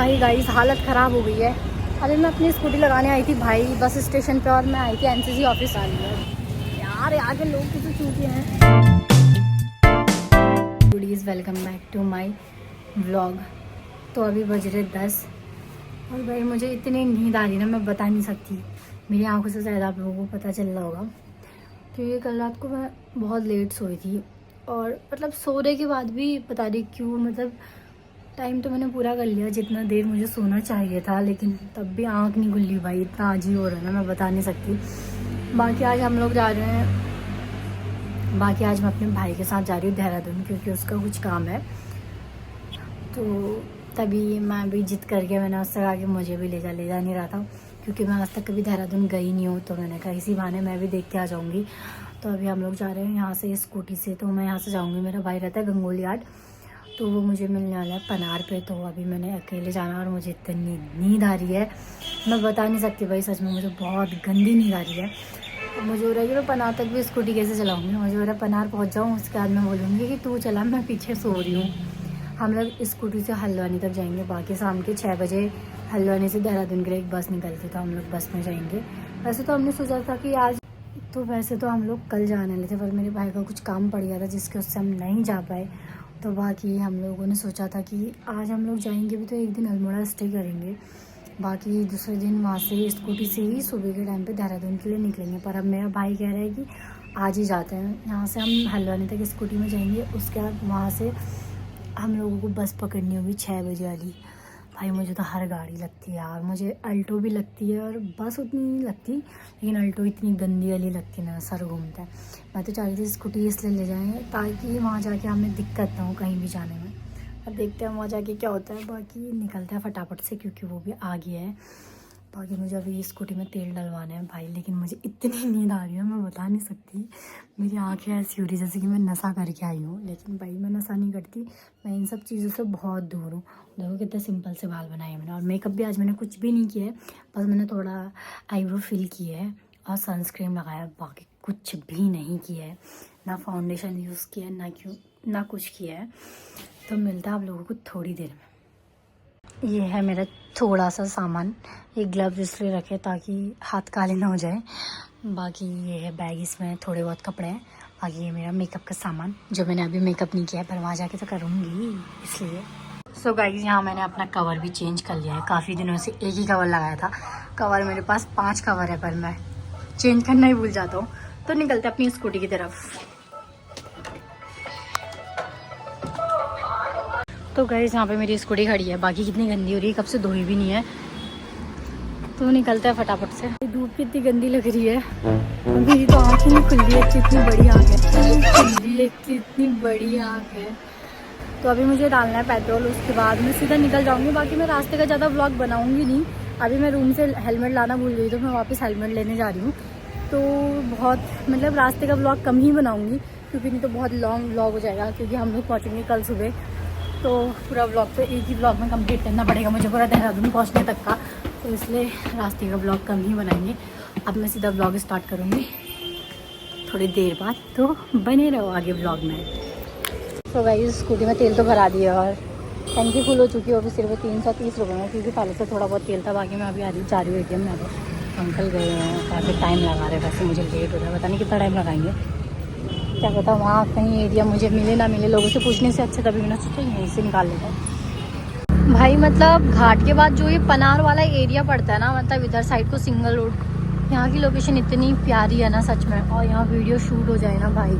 भाई गाइस हालत ख़राब हो गई है। अभी मैं अपनी स्कूटी लगाने आई थी भाई बस स्टेशन पे, और मैं आई थी एनसीसी ऑफिस आ रही है यार। आगे लोग किसी चूके हैं। Please welcome back to my vlog. तो अभी बज रहे 10 और भाई मुझे इतनी नींद आ रही ना, मैं बता नहीं सकती। मेरी आंखों से शायद आप लोगों को पता चल रहा होगा, क्योंकि कल रात को मैं बहुत लेट सोई थी। और मतलब सोने के बाद भी पता नहीं क्यों, मतलब टाइम तो मैंने पूरा कर लिया जितना देर मुझे सोना चाहिए था, लेकिन तब भी आँख नहीं खुली भाई। इतना अजीब हो रहा है ना, मैं बता नहीं सकती। बाकी आज हम लोग जा रहे हैं, बाकी आज मैं अपने भाई के साथ जा रही हूँ देहरादून, क्योंकि उसका कुछ काम है। तो तभी मैं भी जिद करके मैंने उससे कहा कि मुझे भी ले जा नहीं रहा था, क्योंकि मैं आज तक कभी देहरादून गई नहीं हूँ। तो मैंने कहा इसी बहाने मैं भी देख के आ जाऊँगी। तो अभी हम लोग जा रहे हैं यहाँ से स्कूटी से। तो मैं यहाँ से जाऊँगी, मेरा भाई रहता है गंगोली आर्ट, तो वो मुझे मिलने वाला है पनार पे। तो अभी मैंने अकेले जाना, और मुझे इतनी नींद आ रही है मैं बता नहीं सकती भाई। सच में मुझे बहुत गंदी नींद आ रही है। और मुझे हो रहा है कि मैं पनार तक भी स्कूटी कैसे चलाऊँगी। मुझे हो रहा है पनार पहुँच जाऊँ, उसके बाद मैं बोलूँगी कि तू चला, मैं पीछे सो रही हूँ। हम लोग स्कूटी से हल्द्वानी तक जाएंगे। बाकी शाम के 6 बजे हल्द्वानी से देहरादून के लिए एक बस निकलती, तो हम लोग बस में जाएंगे। वैसे तो हमने सोचा था कि आज, तो वैसे तो हम लोग कल जाने वाले थे, पर मेरे भाई का कुछ काम पड़ गया था जिसके उससे हम नहीं जा पाए। तो बाकी हम लोगों ने सोचा था कि आज हम लोग जाएंगे भी तो एक दिन अल्मोड़ा स्टे करेंगे, बाकी दूसरे दिन वहाँ से स्कूटी से ही सुबह के टाइम पे देहरादून के लिए निकलेंगे। पर अब मेरा भाई कह रहा है कि आज ही जाते हैं। यहाँ से हम हल्द्वानी तक स्कूटी में जाएंगे, उसके बाद वहाँ से हम लोगों को बस पकड़नी होगी 6 बजे वाली। भाई मुझे तो हर गाड़ी लगती है यार, मुझे अल्टो भी लगती है और बस उतनी नहीं लगती, लेकिन अल्टो इतनी गंदी वाली लगती है ना, सर घूमता है। मैं तो चाह रही थी स्कूटी इसलिए ले जाएँ ताकि वहाँ जाके हमें दिक्कत ना हो कहीं भी जाने में। अब देखते हैं वहाँ जाके क्या होता है। बाकी निकलते हैं फटाफट से, क्योंकि वो भी आ गया है। बाकी मुझे अभी स्कूटी में तेल डलवाना है भाई, लेकिन मुझे इतनी नींद आ रही है मैं बता नहीं सकती। मेरी आंखें ऐसी हो रही जैसे कि मैं नशा करके आई हूँ, लेकिन भाई मैं नशा नहीं करती। मैं इन सब चीज़ों से बहुत दूर हूँ। देखो कितने सिंपल से बाल बनाए मैंने, और मेकअप भी आज मैंने कुछ भी नहीं किया है, बस मैंने थोड़ा आईब्रो फिल किया है और सनस्क्रीन लगाया, बाकी कुछ भी नहीं किया है। ना फाउंडेशन यूज़ किया है, ना कुछ किया है। तो मिलता है आप लोगों को थोड़ी देर में। ये है मेरा थोड़ा सा सामान, ये ग्लव्स इसलिए रखे ताकि हाथ काले ना हो जाए। बाकी ये है बैग, इसमें थोड़े बहुत कपड़े हैं। बाकी ये मेरा मेकअप का सामान, जो मैंने अभी मेकअप नहीं किया है, पर वहाँ जाके तो करूँगी इसलिए। सो गाइस यहाँ मैंने अपना कवर भी चेंज कर लिया है। काफ़ी दिनों से एक ही कवर लगाया था। कवर मेरे पास 5 कवर है, पर मैं चेंज करना ही भूल जाता हूँ। तो निकलते अपनी स्कूटी की तरफ। तो गाइस यहाँ पे मेरी स्कूटी खड़ी है, बाकी कितनी गंदी हो रही है, कब से धोई भी नहीं है। तो निकलता है फटाफट से। धूप कितनी गंदी लग रही है, मेरी तो आँख ही नहीं खुल रही है। इतनी बड़ी आँख है, इतनी बड़ी आँख है। तो अभी मुझे डालना है पेट्रोल, उसके बाद मैं सीधा निकल जाऊँगी। बाकी मैं रास्ते का ज़्यादा व्लॉग बनाऊँगी नहीं। अभी मैं रूम से हेलमेट लाना भूल गई, तो मैं वापस हेलमेट लेने जा रही हूँ। तो बहुत मतलब रास्ते का व्लॉग कम ही बनाऊँगी, क्योंकि नहीं तो बहुत लॉन्ग व्लॉग हो जाएगा, क्योंकि हम लोग पहुँचेंगे कल सुबह। तो पूरा व्लॉग तो एक ही व्लॉग में कंप्लीट करना पड़ेगा मुझे, पूरा देहरादून पहुंचने तक का। तो इसलिए रास्ते का व्लॉग कम ही बनाएंगे। अब मैं सीधा व्लॉग स्टार्ट करूँगी थोड़ी देर बाद, तो बने रहो आगे व्लॉग में। तो गाइस स्कूटी में तेल तो भरा दिया, और टंकी फुल हो चुकी है। अभी सिर्फ 330 रुपये में, क्योंकि पहले से थोड़ा बहुत तेल था। बाकी मैं अभी जा रही हूँ ATM में। तो अंकल गए हैं, काफ़ी टाइम लगा रहे हैं, वैसे मुझे लेट हो रहा है, पता नहीं कितना टाइम लगाएंगे, क्या पता वहाँ कहीं एरिया मुझे मिले ना मिले। लोगों से पूछने से अच्छा तभी मैंने सोचा यहीं से निकाल लेता है भाई। मतलब घाट के बाद जो ये पनार वाला एरिया पड़ता है ना, मतलब इधर साइड को सिंगल रोड, यहाँ की लोकेशन इतनी प्यारी है ना सच में। और यहाँ वीडियो शूट हो जाए ना भाई,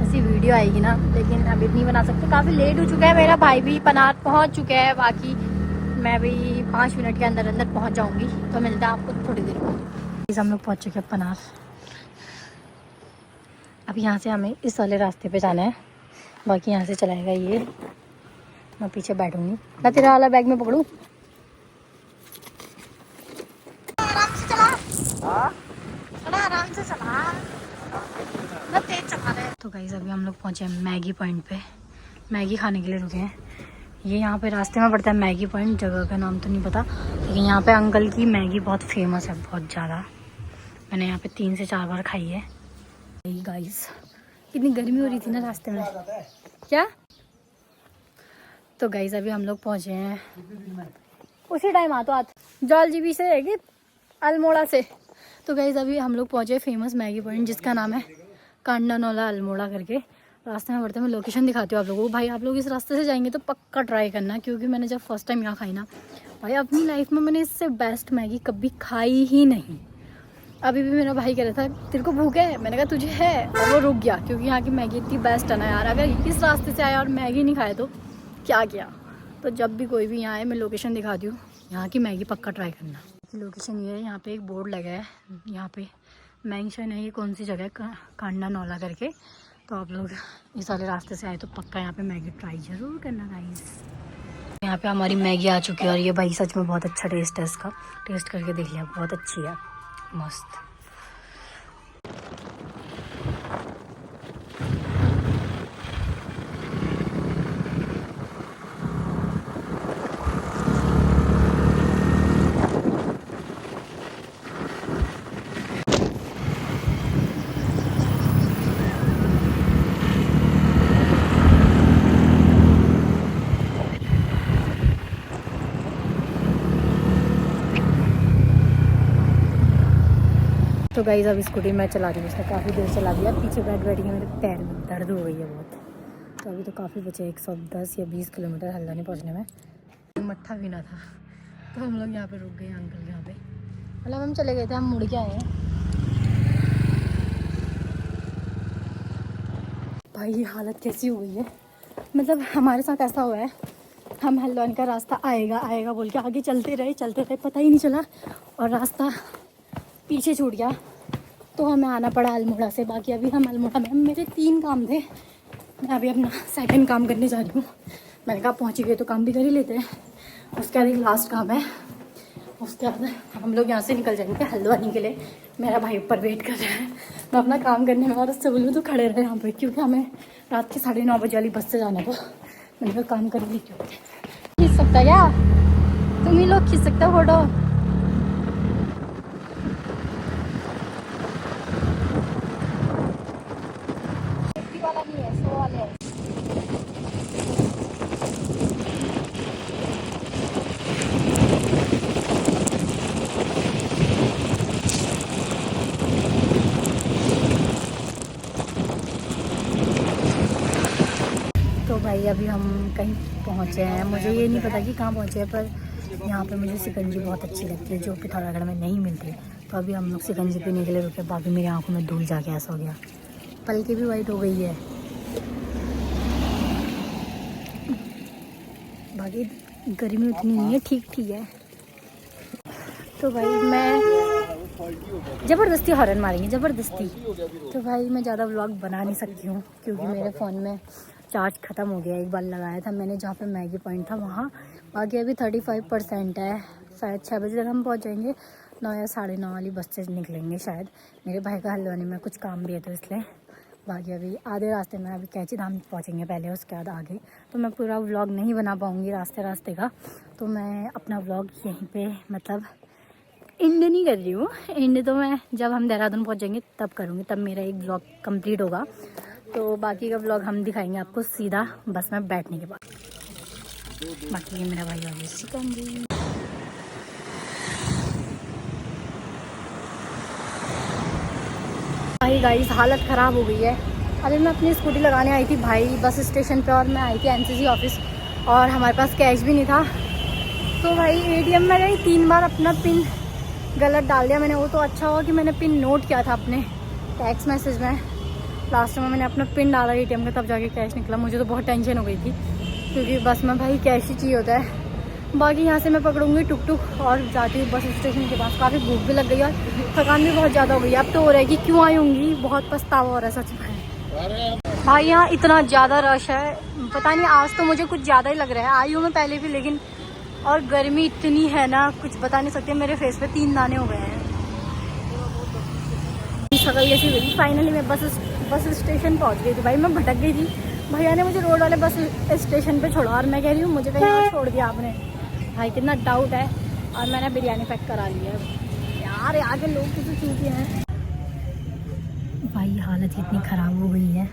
ऐसी वीडियो आएगी ना, लेकिन अभी नहीं बना सकते, काफ़ी लेट हो चुका है। मेरा भाई भी पनार पहुँच चुका है, बाकी मैं भी 5 मिनट के अंदर अंदर पहुँच जाऊँगी। तो मिलता है आपको थोड़ी देर बाद। हम लोग पहुँच चुके हैं पनार। अब यहाँ से हमें इस वाले रास्ते पे जाना है, बाकी यहाँ से चलाएगा ये। मैं पीछे बैठूंगी, मैं तेरा वाला बैग में पकड़ूं। आराम से चला, थोड़ा आराम से चला, मैं तेज चला रहा है। तो गाइस अभी हम लोग पहुँचे हैं मैगी पॉइंट पे, मैगी खाने के लिए रुके हैं। ये यहाँ पे रास्ते में पड़ता है मैगी पॉइंट, जगह का नाम तो नहीं पता, लेकिन यहाँ पे अंकल की मैगी बहुत फेमस है, बहुत ज़्यादा। मैंने यहाँ पे 3 से 4 बार खाई है। गाइस कितनी गर्मी हो रही थी ना रास्ते में, क्या। तो गाइस अभी हम लोग पहुँचे हैं उसी टाइम आ तो जॉल जीबी से है कि अल्मोड़ा से। तो गाइस अभी हम लोग पहुँचे फेमस मैगी पॉइंट जिसका नाम है कांडानोला अल्मोड़ा करके। रास्ते में बढ़ते मैं लोकेशन दिखाती हूँ आप लोगों को। भाई आप लोग इस रास्ते से जाएंगे तो पक्का ट्राई करना, क्योंकि मैंने जब फर्स्ट टाइम यहाँ खाई ना भाई अपनी लाइफ में मैंने इससे बेस्ट मैगी कभी खाई ही नहीं। अभी भी मेरा भाई कह रहा था तेरे को भूख है, मैंने कहा तुझे है, और वो रुक गया क्योंकि यहाँ की मैगी इतनी बेस्ट है ना यार। अगर इस रास्ते से आया और मैगी नहीं खाए तो क्या किया। तो जब भी कोई भी यहाँ आए मैं लोकेशन दिखाती हूँ, यहाँ की मैगी पक्का ट्राई करना। लोकेशन ये है, यहाँ पे एक बोर्ड लगा है, यहाँ पे मेंशन है ये कौन सी जगह है, कांडानोला करके। तो आप लोग इस वाले रास्ते से आए तो पक्का यहाँ पे मैगी ट्राई ज़रूर करना गाइस। यहाँ पे हमारी मैगी आ चुकी है और ये भाई सच में बहुत अच्छा टेस्ट है इसका। टेस्ट करके देख लिया, बहुत अच्छी है, मस्त। तो गाइस अब स्कूटी मैं चला रही हूँ, उसने काफ़ी देर चला दिया। पीछे बैठ के मेरे पैर में दर्द हो गई है बहुत। तो अभी तो काफ़ी बचे 110 या 20 किलोमीटर हल्द्वानी पहुँचने में। मट्ठा पीना था तो हम लोग यहाँ पे रुक गए अंकल यहाँ पे, मतलब हम चले गए थे, हम मुड़ के आए हैं। भाई ये हालत कैसी हो गई है, मतलब हमारे साथ ऐसा हुआ है हम हल्द्वानी का रास्ता आएगा आएगा बोल के आगे चलते रहे, पता ही नहीं चला और रास्ता पीछे छूट गया तो हमें आना पड़ा अल्मोड़ा से। बाकी अभी हम अल्मोड़ा में, मेरे 3 काम थे, मैं अभी अपना सेकंड काम करने जा रही हूँ। मैंने कहा पहुँच गए तो काम भी कर ही लेते हैं। उसके बाद एक लास्ट काम है, उसके बाद हम लोग यहाँ से निकल जाएंगे हल्द्वानी के लिए। मेरा भाई ऊपर वेट कर रहा है, मैं अपना काम करने में और उससे बोलूँ तो खड़े रहे यहाँ पर, क्योंकि हमें रात के 9:30 बजे वाली बस से जाना था। मैंने कहा काम कर ली, क्यों खींच सकता क्या, तुम ही लोग खींच सकते हो फोटो। तो भाई अभी हम कहीं पहुँचे हैं, मुझे ये नहीं पता कि कहाँ पहुँचे हैं, पर यहाँ पे मुझे शिकंजी बहुत अच्छी लगती है जो पिथौरागढ़ में नहीं मिलती। तो अभी हम लोग शिकंजी पीने के लिए रुके। बाकी मेरी आंखों में धूल जाके ऐसा हो गया, पलके भी वाइट हो गई है। बाकी गर्मी उतनी नहीं है, ठीक ठीक है। तो भाई मैं ज़बरदस्ती हॉर्न मारेंगे, ज़बरदस्ती। तो भाई मैं ज़्यादा व्लॉग बना नहीं सकती हूँ क्योंकि मेरे फ़ोन में चार्ज ख़त्म हो गया। एक बार लगाया था मैंने जहाँ पे मैगी पॉइंट था वहाँ। बाकी अभी 35% है, शायद 6 बजे तक हम पहुँच जाएंगे। 9 या 9:30 वाली बस से निकलेंगे शायद। मेरे भाई का हल्द्वानी में कुछ काम भी है तो इसलिए। बाकी अभी आधे रास्ते में अभी कैची धाम पहुँचेंगे पहले, उसके बाद आगे। तो मैं पूरा व्लॉग नहीं बना पाऊँगी रास्ते का, तो मैं अपना व्लॉग यहीं पर मतलब एंड नहीं कर रही हूँ। एंड तो मैं जब हम देहरादून पहुँचेंगे तब करूँगी, तब मेरा एक व्लॉग कंप्लीट होगा। तो बाकी का व्लॉग हम दिखाएंगे आपको सीधा बस में बैठने के बाद। बाकी ये मेरा भाई वाली शिकंजी। भाई गाइस हालत ख़राब हो गई है। अभी मैं अपनी स्कूटी लगाने आई थी भाई बस स्टेशन पे, और मैं आई थी एनसीसी ऑफिस और हमारे पास कैश भी नहीं था। तो भाई एटीएम में गई, 3 बार अपना पिन गलत डाल दिया मैंने। वो तो अच्छा हुआ कि मैंने पिन नोट किया था अपने टेक्स्ट मैसेज में। लास्ट में मैंने अपना पिन डाला एटीएम का, तब जाके कैश निकला। मुझे तो बहुत टेंशन हो गई थी क्योंकि बस में भाई कैश ही चाहिए होता है। बाकी यहाँ से मैं पकड़ूंगी टुक और जाती हूँ बस स्टेशन के पास। काफ़ी भूख भी लग गई और थकान भी बहुत ज़्यादा हो गई। अब तो हो रहा है कि क्यों आई होंगी, बहुत पछतावा हो रहा है सच में। भाई यहाँ इतना ज़्यादा रश है, पता नहीं आज तो मुझे कुछ ज़्यादा ही लग रहा है। आई हूँ मैं पहले भी, लेकिन और गर्मी इतनी है ना कुछ बता नहीं सकते। मेरे फेस पे 3 दाने हो गए हैं। शकल कैसी हुई। फाइनली मैं बस स्टेशन पहुंच गई थी। भाई मैं भटक गई थी, भैया ने मुझे रोड वाले बस स्टेशन पे छोड़ा और मैं कह रही हूँ मुझे कहीं और छोड़ दिया आपने। भाई कितना डाउट है। और मैंने बिरयानी पैक करा ली है यार, आगे लोग किसी चूके हैं। भाई हालत इतनी ख़राब हो गई है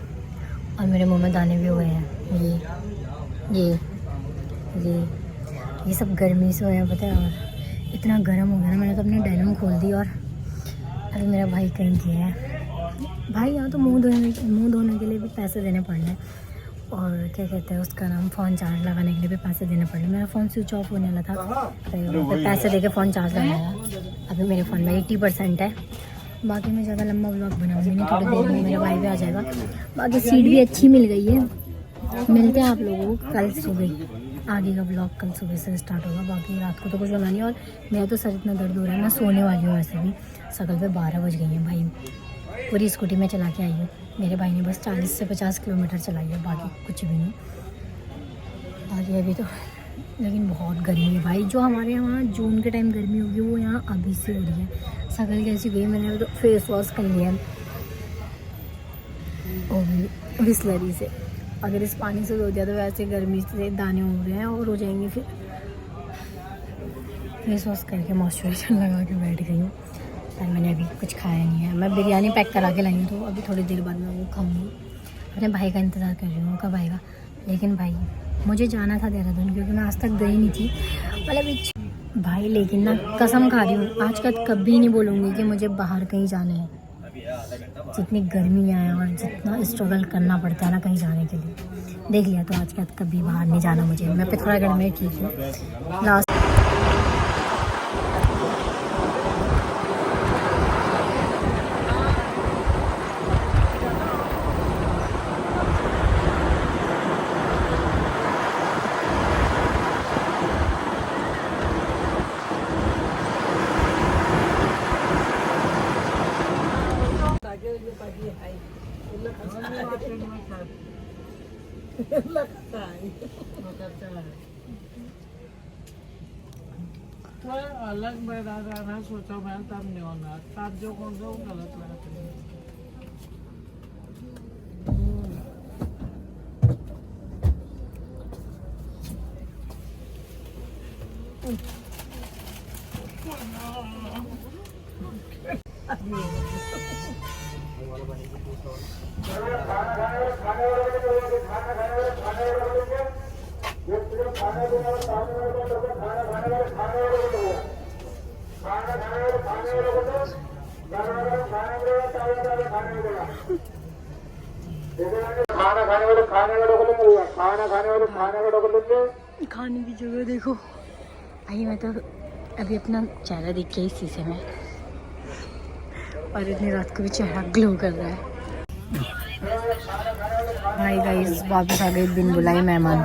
और मेरे मुँह में दाने भी हो गए हैं। ये ये सब गर्मी से होया पता है। और इतना गर्म हो गया ना, मैंने तो अपनी डायनम खोल दी। और अभी मेरा भाई कहीं गया है। भाई यहाँ तो मुंह धोने के लिए भी पैसे देने पड़ रहे हैं। और क्या कहते हैं उसका नाम, फ़ोन चार्ज लगाने के लिए भी पैसे देने पड़ रहे हैं। मेरा फ़ोन स्विच ऑफ होने वाला था, तो पैसे दे के फ़ोन चार्ज लगाया। अभी मेरे फ़ोन में 80% है। बाकी मैं ज़्यादा लंबा व्लॉग बनाऊँगी नहीं, थोड़ी देर में मेरा भाई भी आ जाएगा। बाकी सीट भी अच्छी मिल गई है। मिलते हैं आप लोगों को कल सुबह। आगे का व्लॉग कल सुबह से स्टार्ट होगा। बाकी रात को तो कुछ बना नहीं। और मेरा तो सर इतना दर्द हो रहा है, मैं सोने वाली हूँ। वैसे भी सकल पे 12 बज गई हैं। भाई पूरी स्कूटी में चला के आई हूँ। मेरे भाई ने बस 40 से 50 किलोमीटर चलाई है, बाकी कुछ भी नहीं। बाकी अभी तो लेकिन बहुत गर्मी है भाई। जो हमारे यहाँ जून के टाइम गर्मी होगी, वो यहाँ अभी से हो रही है। सकल कैसी गई, मैंने अभी तो फेस वॉश कर लिया है बिस्लरी से। अगर इस पानी से धो दिया तो वैसे गर्मी से दाने हो रहे हैं और हो जाएंगे। फिर फेस वॉश करके मॉइस्चराइजर लगा के बैठ गई हूँ। पर मैंने अभी कुछ खाया नहीं है। मैं बिरयानी पैक करा के लाई हूँ, तो अभी थोड़ी देर बाद मैं वो खाऊंगी। अपने भाई का इंतज़ार कर रही हूँ कब आएगा। लेकिन भाई मुझे जाना था देहरादून, क्योंकि मैं आज तक गई नहीं थी। मतलब भाई लेकिन ना कसम खा रही हूँ, आज तक कभी नहीं बोलूँगी कि मुझे बाहर कहीं जाना है। जितनी गर्मी है और जितना स्ट्रगल करना पड़ता है ना कहीं जाने के लिए, देख लिया। तो आज के बाद कभी बाहर नहीं जाना मुझे। मैं पिथौरागढ़ में ठीक हूँ। लास्ट अलग मैदान आना सोचा मैं, तब नहीं होना। तब जो कौन सा गलत लगा। खाने की जगह देखो भाई। मैं तो अभी अपना चेहरा देख के ही शीशे में, और इतनी रात को भी चेहरा ग्लो कर रहा है भाई। गाइस वापस आ गए बिन बुलाए मेहमान।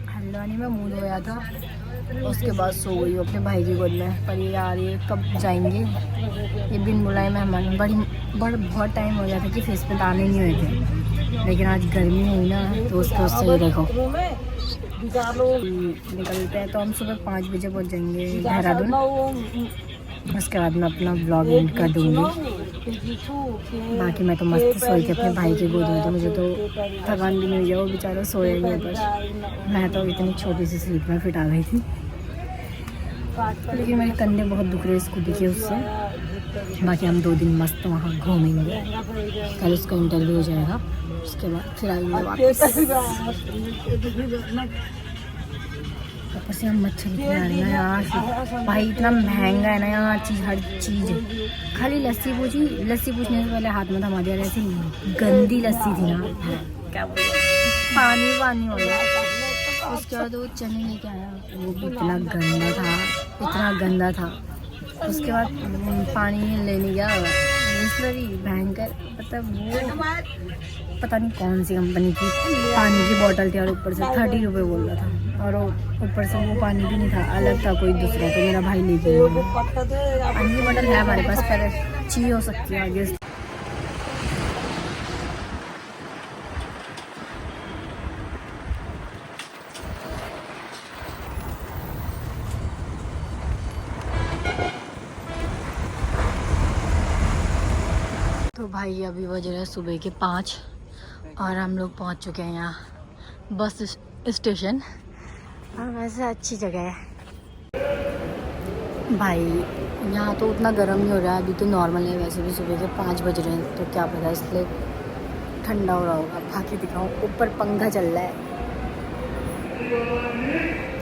हल्द्वानी में मुँह धोया था, उसके बाद सो गई अपने भाई की गोद में। पर ये यार ये कब जाएंगे ये बिन बुलाए मेहमान। बहुत टाइम हो गया था कि फेस पे दाने नहीं हुए थे। लेकिन आज गर्मी हुई ना, तो उससे ही देखो निकलते हैं। तो हम सुबह 5 बजे पहुंच जाएंगे देहरादून। उसके बाद मैं अपना ब्लॉग एंड कर दूँगी। बाकी मैं तो मस्त सोई थी अपने भाई की गोद में, तो मुझे तो थकान भी नहीं हुई है। वो बेचारा सोया नहीं, पर मैं तो इतनी छोटी सी सीट में फिट आ गई थी। लेकिन मेरे कंधे बहुत दुख रहे स्कूटी के उससे। बाकी हम 2 दिन मस्त वहाँ घूमेंगे। कल उसका इंटरव्यू हो जाएगा, उसके बाद फिर आएंगे वापस। ऊपर से हम मच्छली खिला रहे हैं यहाँ भाई। इतना महंगा है ना यहाँ चीज़, हर चीज़। खाली लस्सी पूछने से पहले हाथ में थमा दिया। ऐसी गंदी लस्सी थी ना, क्या बोलते, पानी हो गया। उसके बाद वो चने लेके आया, वो भी इतना गंदा था। उसके बाद पानी लेने गया बिस्लरी भयंकर, मतलब वो पता नहीं कौन सी कंपनी की पानी की बोतल थी। और ऊपर से 30 रुपये बोल रहा था। और ऊपर से वो पानी भी नहीं था, अलग था कोई दूसरा। तो मेरा भाई लेके गया। पानी की बोतल है हमारे पास, पर चाहिए हो सकती है आगे। तो भाई अभी बज रहे सुबह के 5 और हम लोग पहुंच चुके हैं यहाँ बस स्टेशन। और वैसे अच्छी जगह है भाई। यहाँ तो उतना गर्म नहीं हो रहा है, अभी तो नॉर्मल है। वैसे भी सुबह के 5 बज रहे हैं, तो क्या पता, इसलिए ठंडा हो रहा होगा। बाकी दिखाऊँ, ऊपर पंखा चल रहा है।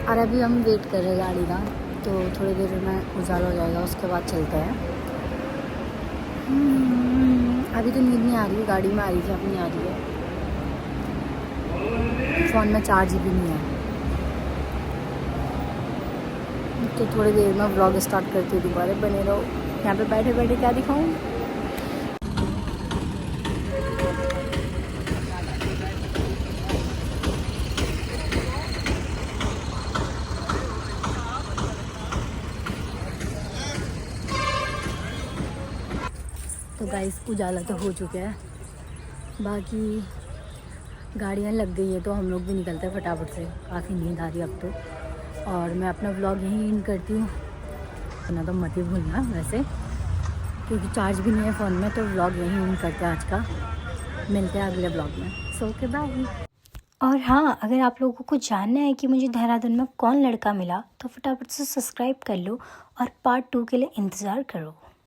और अभी हम वेट कर रहे हैं गाड़ी का, तो थोड़ी देर में उजाला हो जाएगा, उसके बाद चलते हैं। अभी तो नींद नहीं आ रही, गाड़ी में आ रही थी, अब नहीं आ रही है। फ़ोन में चार्ज भी नहीं है, तो थोड़ी देर में व्लॉग स्टार्ट करती हूँ दोबारा। बने रहो। यहाँ पे बैठे बैठे क्या दिखाऊँ। तो गाइस उजाला तो हो चुका है, बाकी गाड़ियाँ लग गई है, तो हम लोग भी निकलते हैं फटाफट से। काफ़ी नींद आ रही है अब तो, और मैं अपना व्लॉग यहीं एंड करती हूँ। अपना तो मत ही भूलना वैसे, क्योंकि चार्ज भी नहीं है फ़ोन में, तो व्लॉग यहीं एंड करते हैं आज का। मिलते हैं अगले व्लॉग में। So okay, bye. और हाँ, अगर आप लोगों को जानना है कि मुझे देहरादून में कौन लड़का मिला, तो फटाफट से सब्सक्राइब कर लो और पार्ट 2 के लिए इंतज़ार करो।